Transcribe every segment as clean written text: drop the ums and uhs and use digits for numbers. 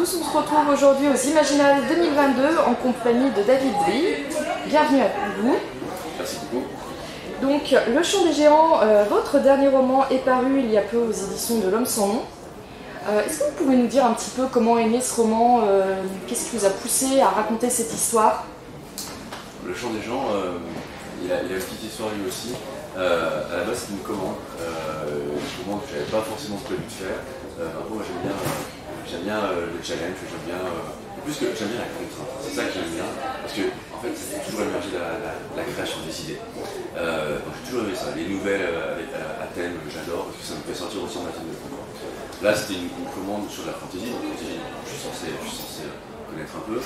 tous, on se retrouve aujourd'hui aux Imaginales 2022 en compagnie de David Drie. Bienvenue à vous. Merci beaucoup. Donc, Le Chant des Géants, votre dernier roman est paru il y a peu aux éditions de L'Homme sans nom. Est-ce que vous pouvez nous dire un petit peu comment est né ce roman, qu'est-ce qui vous a poussé à raconter cette histoire? Le Chant des Géants, il a une petite histoire lui aussi. À la base, c'est une commande. Une commande que je n'avais pas forcément prévu de faire. Après, moi, j'aime bien le challenge, j'aime bien la contrainte. C'est ça que j'aime bien. Parce que, en fait, c'est toujours émergé la création des idées. Donc, j'ai toujours aimé ça. Les nouvelles à thème, j'adore, parce que ça me fait sortir aussi en matière de concours. Là, c'était une commande sur la fantaisie. Donc, fantaisie, je suis censé connaître un peu.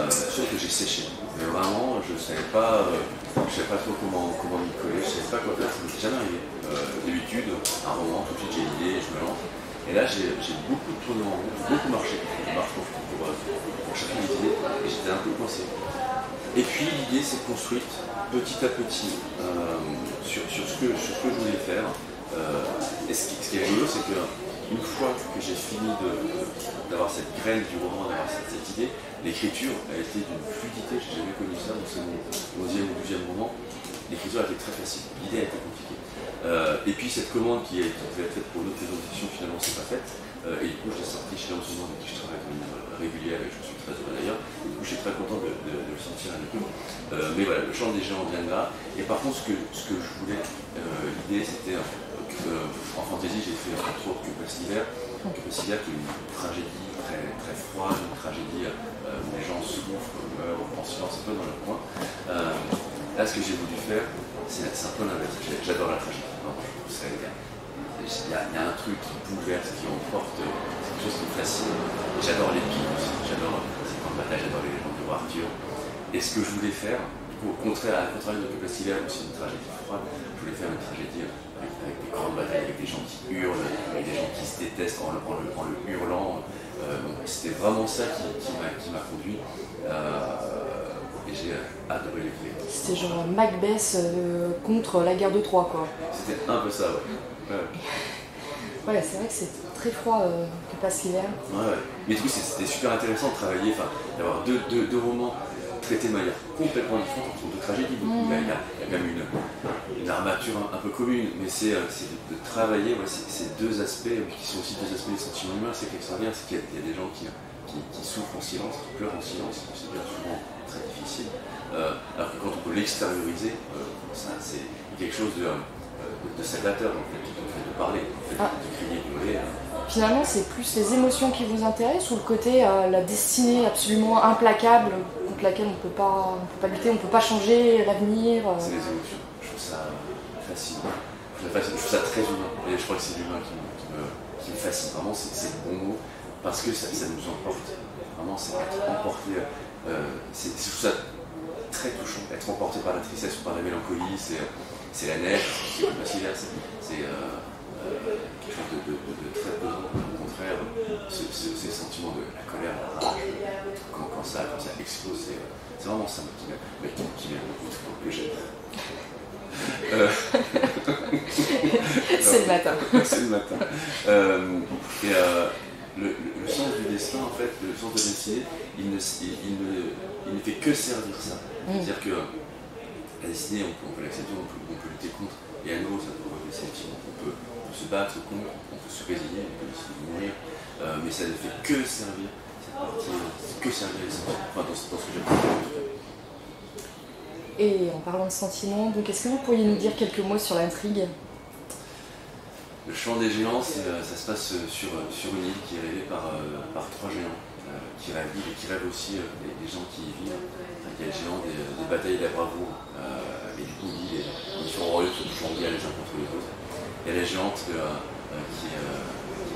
Sauf que j'ai séché. Mais vraiment, je ne savais pas trop comment m'y coller, je ne savais pas quoi faire, ça ne m'était jamais arrivé. D'habitude, un roman, tout de suite j'ai une idée, je me lance. Et là, j'ai beaucoup tourné en rond, j'ai beaucoup marché. Je marche pour chacune des idées, et j'étais un peu coincé. Et puis l'idée s'est construite petit à petit sur ce que je voulais faire. Et ce qui est rigolo, c'est qu'une fois que j'ai fini d'avoir cette graine du roman, d'avoir cette idée, l'écriture a été d'une fluidité, je n'ai jamais connu ça, donc c'est mon 11e ou 12e roman. L'écriture a été très facile, l'idée a été compliquée. Et puis cette commande qui devait être faite pour une autre maison d'édition, finalement c'est pas faite. Et du coup je l'ai sorti chez L'Homme sans nom, avec qui je travaille de manière régulière, et je suis très heureux d'ailleurs. Du coup je suis très content de le sortir avec eux. Mais voilà, Le Chant des Géants vient de là. Et par contre ce que je voulais, l'idée c'était en fantaisie, j'ai fait entre autres Que passe l'hiver. Que passe l'hiver qui est une tragédie très, très froide, une tragédie où les gens souffrent, meurent, en silence un peu dans leur coin. Là, ce que j'ai voulu faire, c'est un peu l'inverse. J'adore la tragédie. Il y a un truc qui bouleverse, qui emporte, c'est quelque chose qui me fascine. J'adore les piles aussi. J'adore ces grandes batailles, j'adore les légendes du roi Arthur. Et ce que je voulais faire, au contraire de Que passe l'hiver, où c'est une tragédie froide, je voulais faire une tragédie avec des grandes batailles, avec des gens qui hurlent, avec des gens qui se détestent en le hurlant. C'était vraiment ça qui m'a conduit. Et j'ai adoré l'écrire. C'était genre Macbeth contre la guerre de Troie, quoi. C'était un peu ça, ouais. Ouais, c'est vrai que c'est très froid Que passe l'hiver. Ouais. Mais du coup, c'était super intéressant de travailler, d'avoir deux romans traités de manière complètement différente, entre deux tragédies. Donc, il y a quand même une armature un peu commune, mais c'est de travailler ces deux aspects, qui sont aussi deux aspects des sentiments humains. C'est extraordinaire, c'est qu'il y a des gens qui souffrent en silence, qui pleurent en silence, c'est bien souvent très difficile. Alors que quand on peut l'extérioriser, c'est quelque chose de salvateur, en fait, de parler, de crier, de hurler. Finalement, c'est plus les émotions qui vous intéressent ou le côté la destinée absolument implacable contre laquelle on peut pas lutter, on ne peut pas changer l'avenir. C'est les émotions. Je trouve ça fascinant. Je trouve ça très humain. Et je crois que c'est l'humain qui me fascine. Vraiment, c'est le bon mot. Parce que ça nous emporte. Vraiment, c'est être emporté. Je trouve ça très touchant. Être emporté par la tristesse ou par la mélancolie, c'est la neige, c'est le passivaire, c'est quelque chose de très pesant. Au contraire, ces sentiments de la colère, la rage, quand ça explose, c'est vraiment ça qui m'aime beaucoup, que j'aime. C'est le matin. C'est le matin. Le sens du destin, en fait, le sens de la destinée, il ne fait que servir ça. C'est-à-dire que la destinée, on peut l'accepter, on peut lutter contre, et à nouveau, ça provoque des sentiments. On peut se battre contre, on peut se résigner, on peut décider de mourir, mais ça ne fait que servir cette partie, que servir les sentiments. Enfin, dans ce que j'aime en tout cas. Et en parlant de sentiments, donc est-ce que vous pourriez nous dire quelques mots sur l'intrigue? Le Chant des Géants, ça se passe sur une île qui est rêvée par trois géants qui rêvent l'île et qui rêvent aussi des gens qui y vivent. Il y a les géants des batailles de la bravoure, et du coup l'île, les différents royaumes sont toujours en guerre les uns contre les autres. Il y a les géantes qui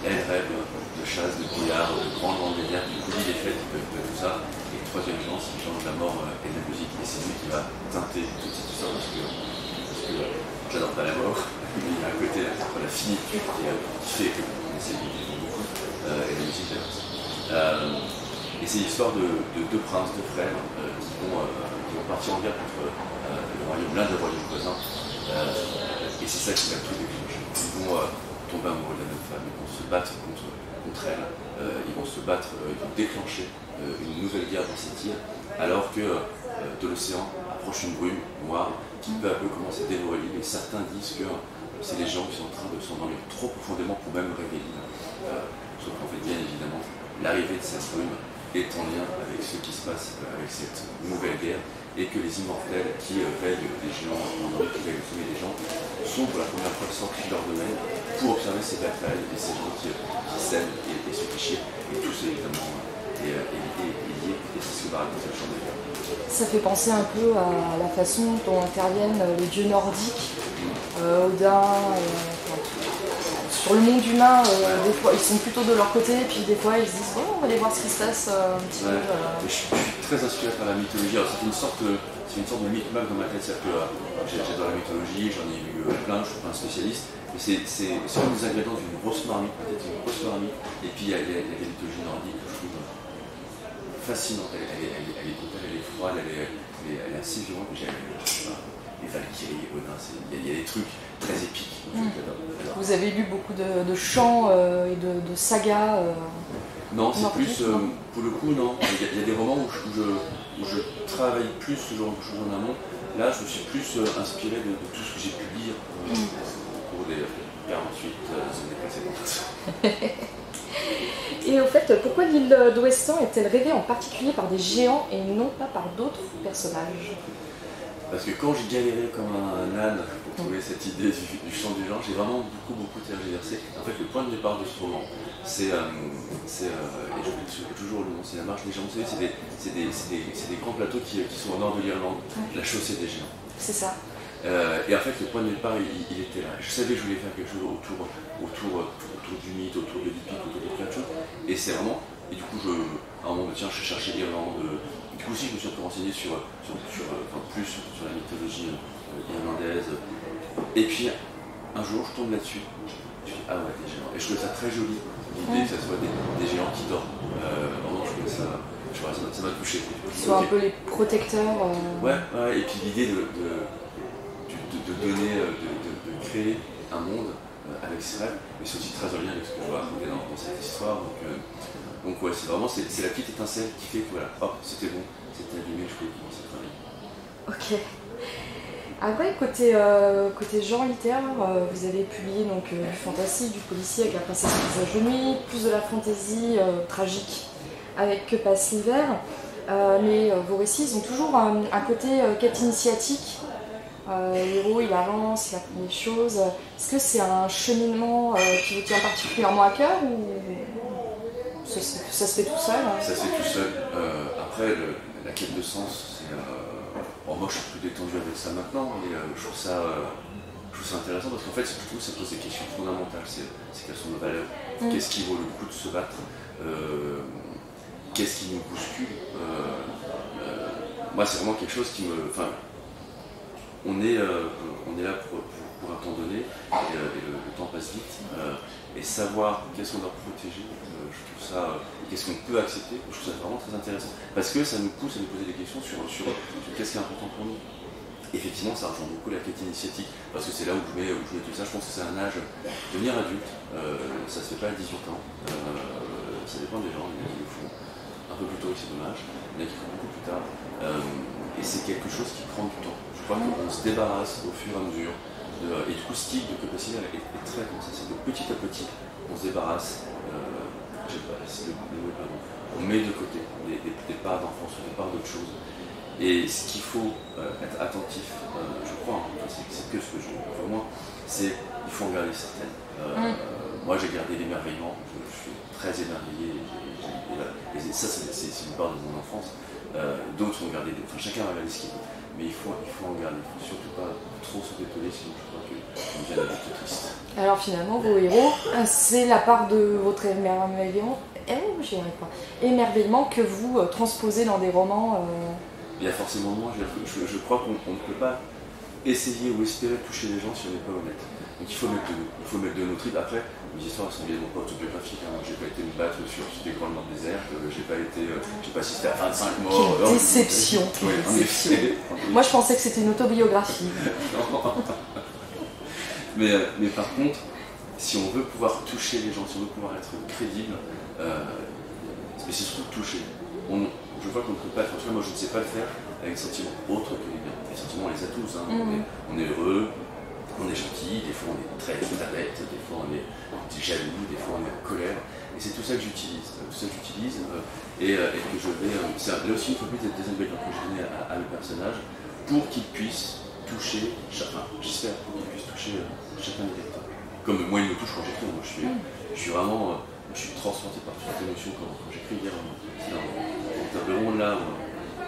elles rêvent de chasse, de brouillard, de grandes rivières, du coup l'île est faite de tout ça. Et le troisième géant, c'est le géant de la mort et de la musique, et c'est lui qui va teinter toute cette histoire parce que j'adore pas la mort. Il y a un côté entre la finitude qui fait qu'on essaie de vivre beaucoup, et la musique et c'est l'histoire de deux princes, deux frères qui vont partir en guerre contre l'un des royaumes voisins. Et c'est ça qui va tout déclencher. Ils vont tomber amoureux de la même femme, ils vont se battre contre elle, ils vont se battre, ils vont déclencher une nouvelle guerre dans cette île, alors que de l'océan approche une brume noire qui peu à peu commence à dévorer l'île, et certains disent que c'est les gens qui sont en train de s'endormir trop profondément pour même rêver l'île. Sauf qu'en fait, bien évidemment, l'arrivée de cette brume est en lien avec ce qui se passe avec cette nouvelle guerre, et que les immortels qui veillent des géants endormis, qui veillent au sommet des gens, sont pour la première fois sortis de leur domaine pour observer ces batailles et ces gens qui s'aiment et se déchirent. Et tout ça évidemment est lié, et c'est ce que va raconter le chant des guerres. Ça fait penser un peu à la façon dont interviennent les dieux nordiques, Odin, sur le monde humain, des fois ils sont plutôt de leur côté, et puis des fois ils se disent bon, on va aller voir ce qui se passe un petit peu. Je suis très inspiré par la mythologie. Alors, c'est une sorte de micmac dans ma tête, c'est-à-dire que j'adore la mythologie, j'en ai lu plein, je suis pas un spécialiste, mais c'est comme des ingrédients d'une grosse marmite, peut-être une grosse marmite, et puis il y a des mythologies nordiques que je trouve fascinantes. Elle est brutale, elle est froide, elle est assez violente, mais j'aime les Valkyries, Odin, il y a des trucs très épiques. J'adore. Vous avez lu beaucoup de chants et de sagas Non, c'est plus, pour le coup, non. Il y a des romans où je travaille plus ce genre de choses en amont. Là, je me suis plus inspiré de tout ce que j'ai pu lire au cours des 48 années précédentes. Et au fait, pourquoi l'île d'Ouestan est-elle rêvée en particulier par des géants et non pas par d'autres personnages? Parce que quand j'ai galéré comme un âne pour trouver cette idée du chant des gens, j'ai vraiment beaucoup tergiversé. En fait, le point de départ de ce roman, et j'oublie toujours le nom, c'est la marche des géants. Vous savez, c'est des grands plateaux qui sont au nord de l'Irlande, la chaussée des géants. C'est ça. Et en fait, le point de départ, il était là. Je savais que je voulais faire quelque chose autour du mythe, autour de l'épique, autour de plein de choses. Et c'est vraiment. Et du coup, à un moment, tiens, je cherchais l'Irlande. Du coup, aussi, je me suis un peu renseigné plus sur la mythologie irlandaise. Et puis, un jour, je tombe là-dessus. Je dis, ah ouais, des géants. Et je trouvais ça très joli, l'idée que ce soit des géants qui dorment. Vraiment, je trouvais ça. Je sais pas, ça m'a touché. Qui soient un peu les protecteurs. Ouais, et puis l'idée de donner, de créer un monde avec ses rêves, mais c'est aussi très en lien avec ce que je vais raconter dans cette histoire. Donc ouais, c'est vraiment la petite étincelle qui fait que voilà, hop, c'était bon, c'était allumé, je pouvais commencer à travailler. Ok. Après, côté genre littéraire, vous avez publié donc, du fantasy, du policier avec La Princesse et le Visage de Nuit, plus de la fantaisie tragique avec Que passe l'hiver. Mais vos récits, ils ont toujours un côté quête initiatique. Le héros, il avance, il apprend des choses. Est-ce que c'est un cheminement qui vous tient particulièrement à cœur ou ça se fait tout seul? Ça se fait tout seul. Après, la quête de sens, c'est... moi, je suis plus détendu avec ça maintenant, mais je trouve ça intéressant parce qu'en fait, je trouve que ça pose des questions fondamentales. C'est quelles sont nos valeurs? Qu'est-ce qui vaut le coup de se battre? Qu'est-ce qui nous bouscule? Moi, c'est vraiment quelque chose qui me... Enfin, on est là pour un temps donné, et le temps passe vite, et savoir qu'est-ce qu'on doit protéger, je trouve ça, qu'est-ce qu'on peut accepter, je trouve ça vraiment très intéressant, parce que ça nous pousse à nous poser des questions sur qu'est-ce qui est important pour nous. Effectivement, ça rejoint beaucoup la quête initiatique, parce que c'est là où je mets tout ça. Je pense que c'est un âge, devenir adulte, ça se fait pas à 18 ans, ça dépend des gens, il y en a qui le font un peu plus tôt et c'est dommage, il y en a qui le font beaucoup plus tard, et c'est quelque chose qui prend du temps. Je crois qu'on se débarrasse au fur et à mesure, et du coup ce type de capacité est très comme ça, c'est de petit à petit, on se débarrasse, on met de côté des parts d'enfance ou des parts d'autres choses. Et ce qu'il faut être attentif, je crois, c'est que ce que je vois moi, c'est qu'il faut en garder certaines. Moi j'ai gardé l'émerveillement, je suis très émerveillé, et ça c'est une part de mon enfance. D'autres ont gardé, chacun va regarder ce qu'il veut, mais il faut en garder, il ne faut surtout pas trop se détourner, sinon je crois qu'on devient adulte triste. Alors finalement, vos héros, c'est la part de votre émerveillement, que vous transposez dans des romans. Il y a forcément moins, je crois qu'on ne peut pas essayer ou espérer toucher les gens si on n'est pas honnête. Donc il faut mettre de nos tripes. Après, mes histoires sont évidemment pas autobiographiques. J'ai pas été me battre sur des grandes morts désertes, j'ai pas assisté à 25 morts. Quelle déception, déception. Moi je pensais que c'était une autobiographie. Mais par contre, si on veut pouvoir toucher les gens, si on veut pouvoir être crédible, mais c'est surtout toucher. Je vois qu'on ne peut pas, en tout cas moi je ne sais pas le faire avec des sentiments autres que les biens. Les sentiments on les a tous, hein. On est heureux, on est gentil, des fois on est très bête, des fois on est jaloux, des fois on est en colère. Et c'est tout ça que j'utilise, et que je vais. C'est là aussi une fois plus des ingrédients que je donnais à mes personnages pour qu'ils puissent toucher chacun. J'espère qu'ils puissent toucher chacun des lecteurs. Comme moi il me touche quand j'écris, moi je suis vraiment. Je suis transporté par toute cette émotion quand j'écris. Hier, c'était un table ronde là où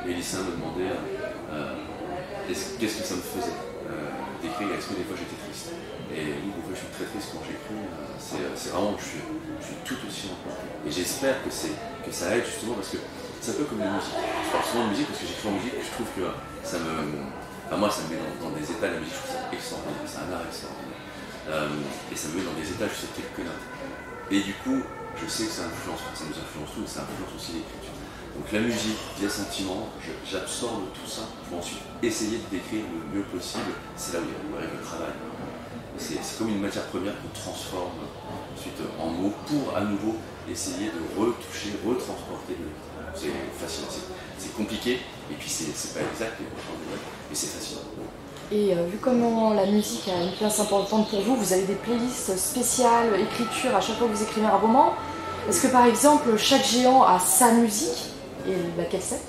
les lycéens me demandaient qu'est-ce que ça me faisait d'écrire, est-ce que des fois j'étais triste. Et oui, des fois je suis très triste quand j'écris, c'est vraiment que je suis tout aussi emporté. Et j'espère que ça aide justement parce que c'est un peu comme la musique. Je parle souvent de musique parce que j'écris en musique et je trouve que ça me. Enfin, moi ça me met dans des états, la musique je trouve ça extraordinaire, c'est un art extraordinaire. Et ça me met dans des états, je sais quelques notes. Et du coup, je sais que ça nous influence tous, et ça influence aussi l'écriture. Donc la musique, les sentiments, j'absorbe tout ça pour ensuite essayer de décrire le mieux possible. C'est là où arrive le travail. C'est comme une matière première qu'on transforme ensuite en mots pour à nouveau essayer de retoucher, retransporter le lecteur. C'est fascinant, c'est compliqué, et puis c'est pas exact, mais c'est fascinant. Et vu comment la musique a une place importante pour vous, vous avez des playlists spéciales, écriture, à chaque fois que vous écrivez un roman. Est-ce que par exemple, chaque géant a sa musique? Et laquelle c'est?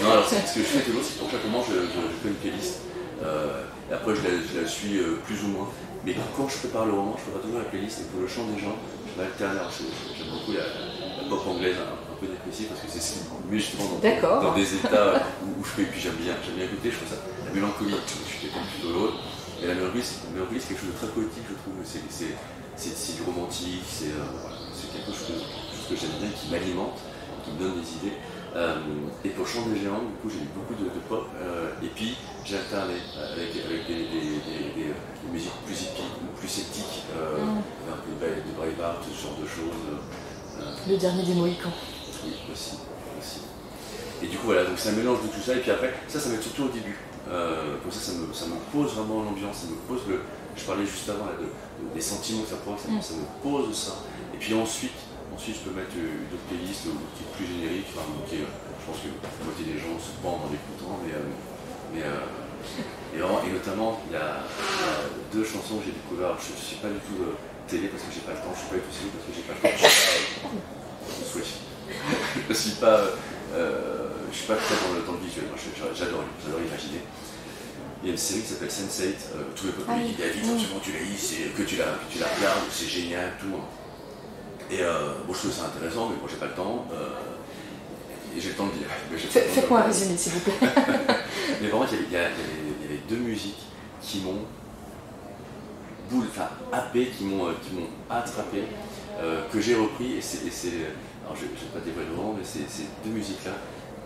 Non, alors ce que je fais toujours, c'est pour chaque roman, je fais une playlist. Et après, je la suis plus ou moins. Mais quand je prépare le roman, je prépare toujours la playlist. Et pour le chant des gens, je vais alterner. J'aime beaucoup la pop anglaise un peu dépressive parce que c'est ce qui me met justement dans des états où je fais. Et puis j'aime bien écouter, je trouve ça. La mélancolie, je suis quelqu'un plutôt l'autre. Et la mélancolie, c'est quelque chose de très poétique, je trouve. C'est du romantique, c'est quelque chose que j'aime bien, qui m'alimente, qui me donne des idées. Et pour Chant des géants, du coup, j'ai eu beaucoup de pop. Et puis, j'ai alterné avec des musiques plus hippies ou plus sceptiques, un peu de Braveheart, ce genre de choses. Le dernier des Mohicans. Oui, aussi. Et du coup, voilà, donc c'est un mélange de tout ça. Et puis après, ça va être surtout au début. Comme ça me pose vraiment l'ambiance, ça me pose je parlais juste avant là, des sentiments que ça provoque, ça me pose ça. Et puis ensuite je peux mettre une autre playlist qui est plus générique, je pense que la moitié des gens se pendent en l'écoutant, et notamment il y a deux chansons que j'ai découvert. Je ne suis pas du tout télé parce que j'ai pas le temps, je suis pas du tout série parce que j'ai pas le temps. Je suis pas très dans le visuel, moi j'adore imaginer. Il y a une série qui s'appelle Sense8, tous les peuples qui disent absolument tu la lis, que tu la regardes, c'est génial, tout le monde. Et bon, je trouve ça intéressant, mais moi j'ai pas le temps, et j'ai le temps de lire. Faites-moi un résumé s'il vous plaît. Mais vraiment, il y avait deux musiques qui m'ont happé, qui m'ont attrapé, que j'ai repris, alors je ne vais pas dévoiler le nom, mais c'est deux musiques-là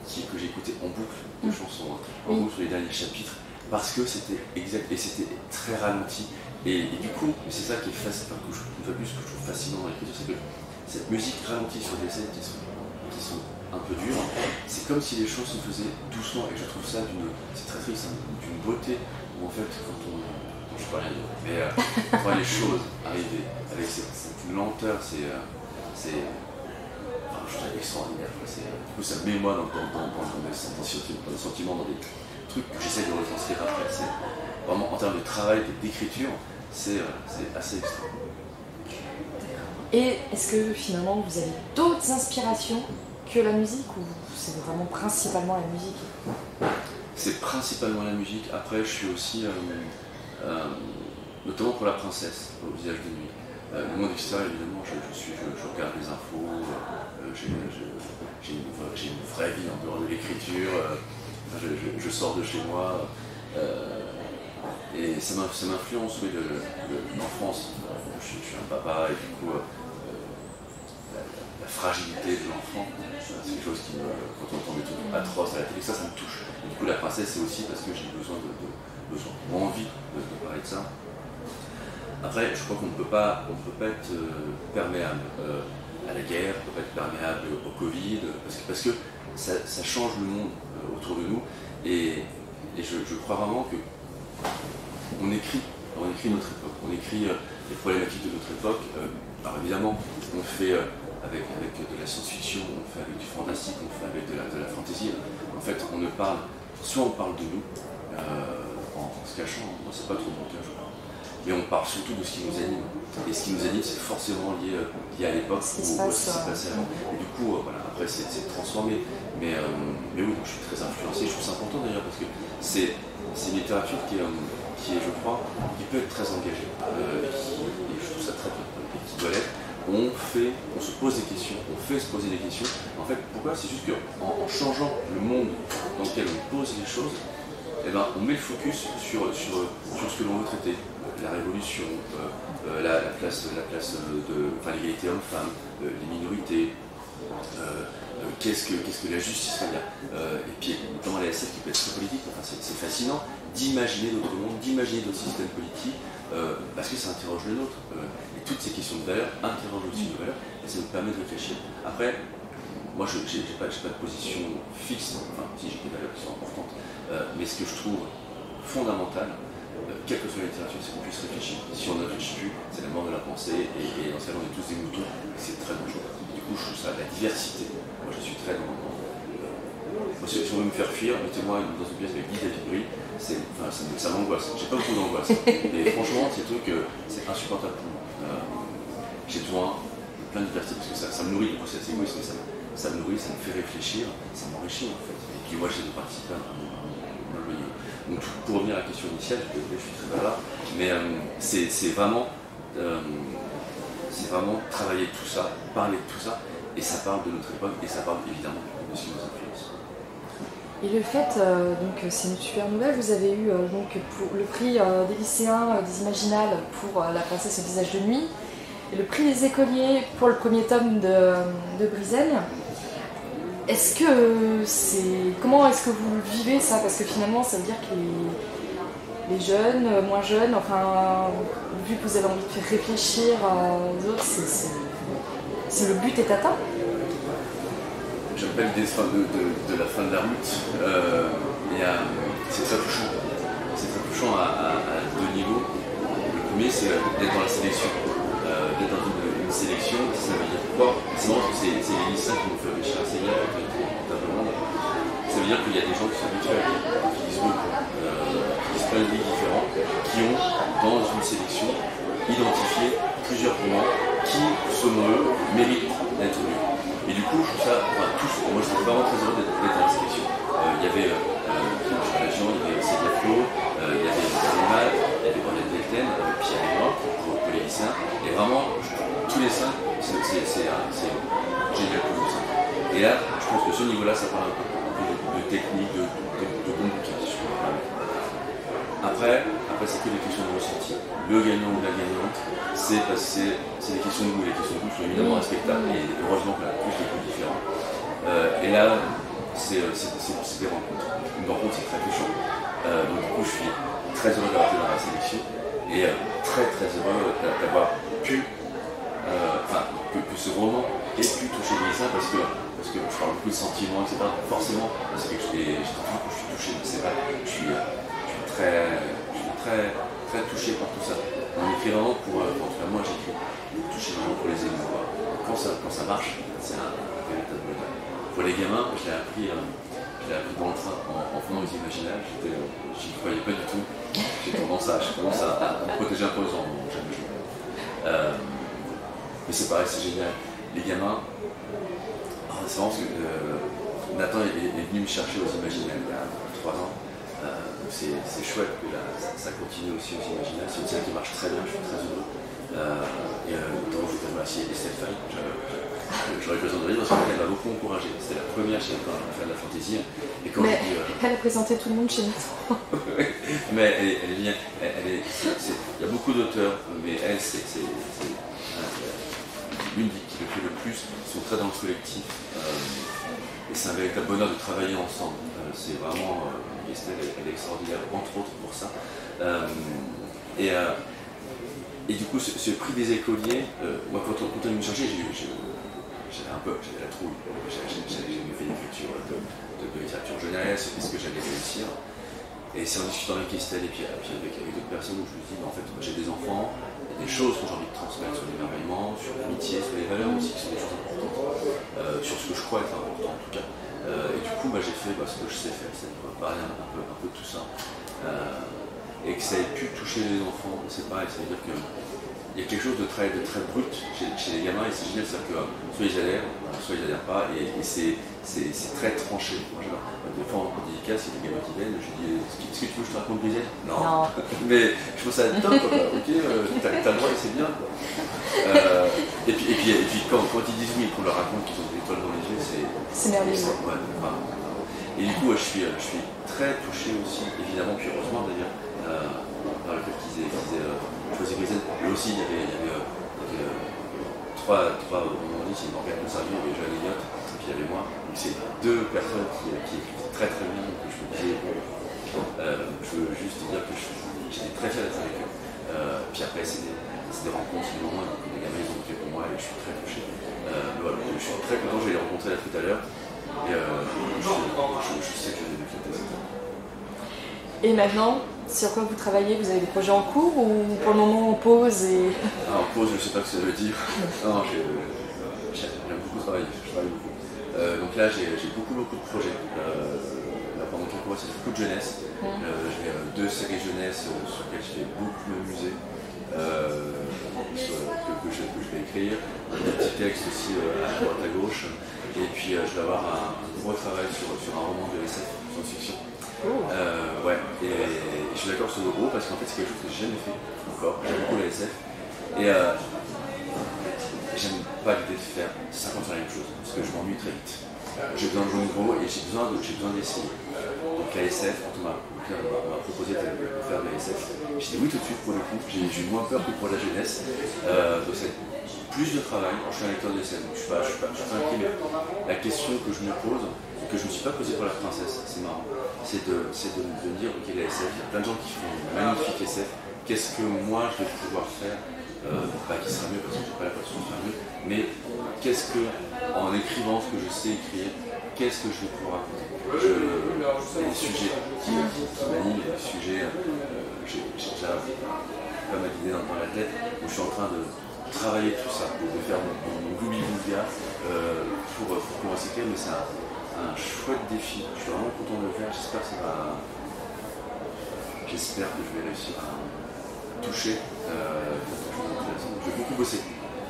que j'ai écoutées en boucle, de chansons, en boucle sur les derniers chapitres, parce que c'était exact, et c'était très ralenti. Et du coup, c'est ça qui est fascinant, une fois plus, que je trouve fascinant dans l'écriture, c'est que cette musique ralentie sur des scènes qui sont un peu dures, c'est comme si les choses se faisaient doucement, et je trouve ça c'est très triste, d'une beauté, où en fait, je ne peux rien dire, mais quand on voit les choses arriver avec cette lenteur, je trouve ça extraordinaire. Du coup, ça me met moi dans des sentiments, dans des trucs que j'essaie de retranscrire après. C'est vraiment en termes de travail, d'écriture, c'est assez extraordinaire. Et est-ce que finalement vous avez d'autres inspirations que la musique, ou c'est vraiment principalement la musique? C'est principalement la musique. Après, je suis aussi, notamment pour La Princesse, au Visage de nuit. Le monde extérieur, évidemment, je regarde les infos, j'ai une vraie vie en dehors de l'écriture, je sors de chez moi, et ça m'influence, oui, l'enfance. Je suis un papa, et du coup, la fragilité de l'enfant, c'est quelque chose qui quand on entend des trucs atroces à la télé, ça me touche. Et du coup, La Princesse, c'est aussi parce que j'ai besoin ou envie de parler de ça. Après, je crois qu'on ne peut pas être perméable à la guerre, on ne peut pas être perméable au Covid, parce que ça change le monde autour de nous, et je crois vraiment que on écrit notre époque, on écrit les problématiques de notre époque. Alors évidemment, on fait avec de la science-fiction, on fait avec du fantastique, on fait avec de la fantasy. En fait, soit on parle de nous, en se cachant, moi c'est pas trop mon cas, je crois. Mais on parle surtout de ce qui nous anime. Et ce qui nous anime, c'est forcément lié à l'époque où ce qui s'est passé avant. Et du coup, voilà, après c'est transformé. Mais oui, je suis très influencé. Je trouve ça important d'ailleurs parce que c'est une littérature qui est, je crois, qui peut être très engagée. Et je trouve ça très bien. Et qui doit l'être. On se pose des questions, on fait se poser des questions. En fait, pourquoi? C'est juste qu'en changeant le monde dans lequel on pose les choses, eh ben, on met le focus sur ce que l'on veut traiter. La révolution, la place l'égalité homme-femme, les minorités, qu'est-ce que la justice, et puis notamment la SF qui peut être très politique. Enfin, c'est fascinant d'imaginer d'autres mondes, d'imaginer d'autres systèmes politiques, parce que ça interroge le nôtre. Et toutes ces questions de valeur interrogent aussi nos valeurs, et ça nous permet de réfléchir. Après, moi je n'ai pas de position fixe, enfin si j'ai des valeurs qui sont importantes, mais ce que je trouve fondamental, quelle que soit la littérature, c'est qu'on puisse réfléchir. Si on ne réfléchit plus, c'est la mort de la pensée, et dans ce cas, on est tous des moutons, et c'est très dangereux. Du coup, je trouve ça, la diversité. Moi, je suis très dans. Si on veut me faire fuir, mettez-moi dans une pièce avec 10 David Brie, ça m'angoisse. J'ai pas beaucoup d'angoisse. Et franchement, c'est un truc, c'est insupportable pour moi. J'ai besoin de plein de diversité, parce que ça me nourrit, du coup, cet égoïsme, ça me nourrit, ça me fait réfléchir, ça m'enrichit en fait. Et puis moi, j'ai de participer à mon loyer. Donc pour revenir à la question initiale, je suis très là, mais c'est vraiment travailler tout ça, parler de tout ça, et ça parle de notre époque, et ça parle évidemment de ce qui nous influence. Et le fait, donc c'est une super nouvelle, vous avez eu donc pour le prix des lycéens des Imaginales pour La princesse au visage de nuit, et le prix des écoliers pour le premier tome de Brizen. Comment est-ce que vous vivez ça? Parce que finalement, ça veut dire que les jeunes, moins jeunes, enfin, vu que vous avez envie de faire réfléchir aux autres, le but est atteint. J'aime pas l'idée de la fin de la route. C'est très touchant. C'est très touchant à deux niveaux. Le premier, c'est d'être dans la sélection. D'être dans une sélection, ça veut dire quoi? C'est marrant parce que c'est les lycéens qui nous font réfléchir assez bien comptablement. Ça veut dire qu'il y a des gens qui sont habitués à lire, qui lisent beaucoup, qui lisent plein de livres différents, qui ont, dans une sélection, identifié plusieurs romans qui, selon eux, méritent d'être lus. Et du coup, je trouve ça, moi je suis vraiment très heureux d'être dans la sélection. Il y avait Jean, il y avait Cédric Flo, il y avait Mal, il y avait Bernadette Delten, Pierre et moi, pour les lycéens. Et vraiment, tous les cinq, c'est génial pour nous. Et là, je pense que ce niveau-là, ça parle un peu de technique, de bon bouquin, si je peux me permettre. Après, c'est que des questions de ressenti. Le gagnant ou la gagnante, c'est des questions de goût. Les questions de goût sont évidemment respectables, et heureusement qu'on a tous des goûts différents. Et là, c'est des rencontres. Une rencontre, c'est très touchant. Donc du coup, je suis très heureux d'avoir été dans la sélection, et très très heureux d'avoir pu, que ce roman ait pu toucher les lycéens, parce que je parle beaucoup de sentiments, etc. Forcément, c'est quelque chose que je suis touché, c'est vrai. Je suis très touché par tout ça. On écrit vraiment en tout cas moi j'écris pour toucher vraiment, pour les émouvoir. Quand ça marche, c'est un véritable bonheur. Pour les gamins, je l'ai appris dans le train en faisant les Imaginales. Je n'y croyais pas du tout. J'ai tendance à me protéger un peu aux enfants. Mais c'est pareil, c'est génial. Les gamins, c'est vraiment parce que Nathan est venu me chercher aux Imaginales il y a 3 ans. C'est chouette que ça continue aussi aux Imaginales. C'est une scène qui marche très bien, je suis très heureux. Notamment, je voudrais remercier Estelle Faye. J'aurais besoin de dire parce qu'elle m'a beaucoup encouragé. C'était la première chez Nathan à faire de la fantaisie. Elle a présenté tout le monde chez Nathan. Mais elle est bien. Il y a beaucoup d'auteurs, mais elle, c'est l'une qui le fait le plus. Ils sont très dans le collectif. Et c'est un véritable bonheur de travailler ensemble. C'est vraiment. Estelle, elle est extraordinaire, entre autres pour ça. Et du coup, ce prix des écoliers, moi, quand on est venu me chercher, j'avais la trouille. J'avais fait une écriture de littérature jeunesse, est-ce que j'allais réussir? Et c'est en discutant avec Estelle et puis avec d'autres personnes où je me dis, en fait, j'ai des enfants, il y a des choses que j'ai envie de transmettre sur l'émerveillement, sur l'amitié, sur les valeurs aussi, qui sont des choses importantes, sur ce que je crois être important en tout cas. Et du coup, j'ai fait ce que je sais faire, c'est parler un peu de tout ça. Et que ça ait pu toucher les enfants, c'est pareil, ça veut dire qu'il y a quelque chose de très brut chez les gamins, et c'est génial, c'est-à-dire que soit ils adhèrent pas, et c'est très tranché. Moi, des fois en dédicace, il y a des gamins qui viennent, je dis est-ce que tu veux que je te raconte Brisette? Non. Mais je trouve ça top, ok, t'as le droit et c'est bien. Et puis quand ils disent oui et qu'on leur raconte qu'ils ont des étoiles dans les yeux, c'est merveilleux. Ouais, et du coup, je suis très touché aussi, évidemment, puis heureusement d'ailleurs, par le fait qu'ils aient choisi Brisette. Mais aussi, il y avait trois c'est Morgane Conservier, il y avait Joanne Elliott, et puis il y avait moi. Donc c'est deux personnes qui écrivent très bien, donc je me disais, je veux juste dire que j'étais très fier d'être avec eux. Puis après, c'est des rencontres, des moments que les gamins ils ont fait pour moi, et je suis très touché. Voilà, je suis très content, je vais les rencontrer là tout à l'heure. Et je sais que je vais les fêter. Et maintenant, sur quoi vous travaillez? Vous avez des projets en cours ou pour le moment en pause En pause, je ne sais pas ce que ça veut dire. Non, j'aime beaucoup travailler, je travaille beaucoup. Donc là, j'ai beaucoup de projets. Là, pendant quelques mois, c'est beaucoup de jeunesse. J'ai 2 séries jeunesse sur lesquelles je vais beaucoup m'amuser, que je vais écrire. Des petits textes aussi à droite à gauche. Et puis, je vais avoir un gros travail sur un roman de SF, science-fiction. Ouais, et je suis d'accord sur le gros parce qu'en fait c'est quelque chose que j'ai jamais fait encore. J'aime beaucoup la SF et j'aime pas l'idée de faire 50 fois la même chose parce que je m'ennuie très vite. J'ai besoin de jouer gros et j'ai besoin d'essayer. Donc la SF, quand on m'a proposé de faire de la SF, j'ai dit oui tout de suite pour le coup. J'ai eu moins peur que pour la jeunesse. Donc c'est plus de travail. Je suis un lecteur de SF, donc je suis pas inquiet, mais la question que je me pose, que je ne me suis pas posée pour la princesse, c'est marrant, c'est de me dire, ok, la SF, il y a plein de gens qui font une magnifique SF, qu'est-ce que moi je vais pouvoir faire, pas qui sera mieux parce que je n'ai pas la passion de faire mieux, mais qu'est-ce que, en écrivant ce que je sais écrire, qu'est-ce que je vais pouvoir raconter. Il y a des sujets qui m'animent, il y a des sujets, j'ai déjà pas mal d'idées dans la tête, où je suis en train de travailler tout ça, de faire mon gloubi-boulga pour commencer à écrire, mais c'est un chouette défi. Je suis vraiment content de le faire. J'espère que je vais réussir à toucher quelque chose d'intéressant. Je vais beaucoup bosser,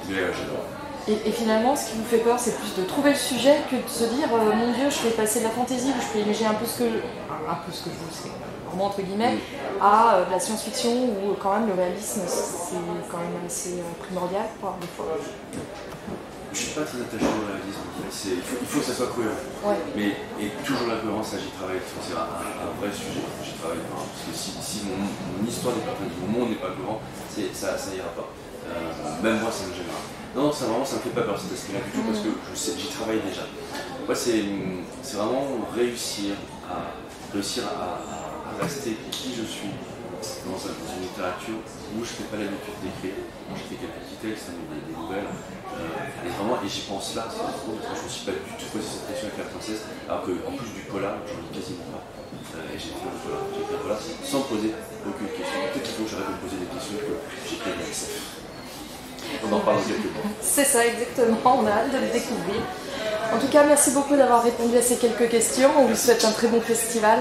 mais j'adore. Et finalement, ce qui vous fait peur, c'est plus de trouver le sujet que de se dire mon Dieu, je vais passer de la fantaisie, ou je peux imaginer un peu ce que je vous sais, vraiment entre guillemets, à de la science-fiction où quand même le réalisme c'est quand même assez primordial des fois. Je suis pas très attaché au réalisme. Il faut que ça soit cohérent. Ouais. Et toujours la cohérence, ça j'y travaille. C'est un vrai sujet. J'y travaille pas. Parce que si mon histoire n'est pas cohérente, mon monde n'est pas cohérent, ça ira pas. Même moi, ça me gênera. Non, ça me fait pas peur cet aspect-là du tout parce que j'y travaille déjà. Moi, c'est vraiment réussir à rester qui je suis dans une littérature où je n'ai pas l'habitude d'écrire. J'ai fait quelques petits textes, des nouvelles. Et j'y pense là, c'est trop, parce que je ne me suis pas du tout posé cette question avec la princesse, alors qu'en plus du polar, j'en lis quasiment pas. Et j'ai fait le polar sans poser aucune question. Peut-être qu'il faut que j'arrête de me poser des questions que j'ai fait de la SF. On en parle dans quelques mois. C'est ça, exactement, on a hâte de le découvrir. En tout cas, merci beaucoup d'avoir répondu à ces quelques questions. On vous souhaite un très bon festival.